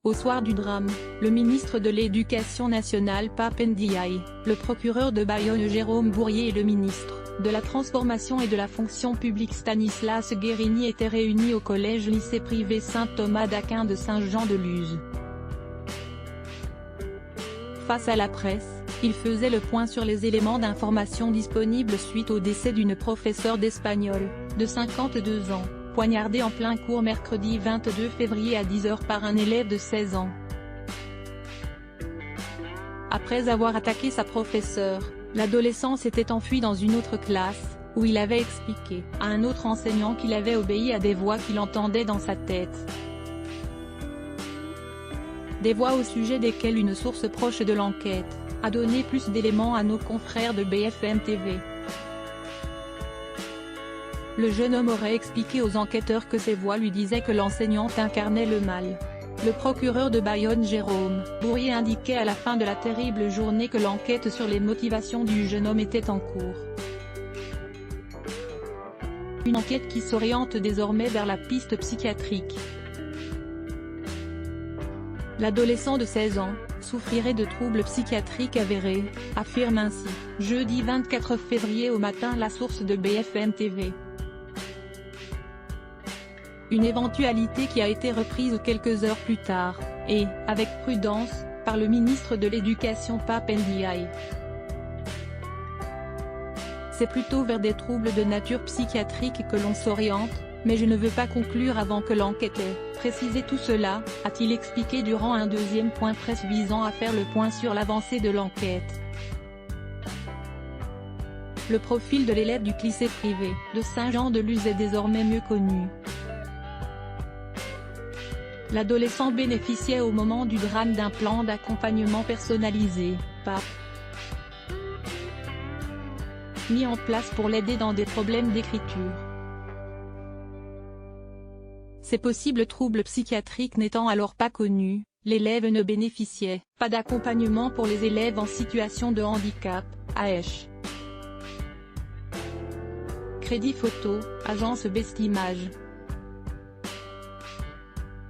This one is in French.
Au soir du drame, le ministre de l'Éducation nationale Pape Ndiaye, le procureur de Bayonne Jérôme Bourrier et le ministre de la Transformation et de la Fonction publique Stanislas Guérini étaient réunis au collège-lycée privé Saint-Thomas d'Aquin de Saint-Jean-de-Luz. Face à la presse, il faisait le point sur les éléments d'information disponibles suite au décès d'une professeure d'espagnol, de 52 ans, poignardée en plein cours mercredi 22 février à 10 h par un élève de 16 ans. Après avoir attaqué sa professeure, l'adolescent s'était enfui dans une autre classe, où il avait expliqué à un autre enseignant qu'il avait obéi à des voix qu'il entendait dans sa tête. Des voix au sujet desquelles une source proche de l'enquête a donné plus d'éléments à nos confrères de BFM TV. Le jeune homme aurait expliqué aux enquêteurs que ces voix lui disaient que l'enseignante incarnait le mal. Le procureur de Bayonne Jérôme Bourrier indiquait à la fin de la terrible journée que l'enquête sur les motivations du jeune homme était en cours. Une enquête qui s'oriente désormais vers la piste psychiatrique. L'adolescent de 16 ans souffrirait de troubles psychiatriques avérés, affirme ainsi, jeudi 24 février au matin la source de BFM TV. Une éventualité qui a été reprise quelques heures plus tard, et, avec prudence, par le ministre de l'Éducation Pape Ndiaye. C'est plutôt vers des troubles de nature psychiatrique que l'on s'oriente, mais je ne veux pas conclure avant que l'enquête ait précisé tout cela, a-t-il expliqué durant un deuxième point presse visant à faire le point sur l'avancée de l'enquête. Le profil de l'élève du lycée privé de Saint-Jean-de-Luz est désormais mieux connu. L'adolescent bénéficiait au moment du drame d'un plan d'accompagnement personnalisé, PAP, mis en place pour l'aider dans des problèmes d'écriture. Ces possibles troubles psychiatriques n'étant alors pas connus, l'élève ne bénéficiait pas d'accompagnement pour les élèves en situation de handicap, AESH. Crédit photo, agence Bestimage.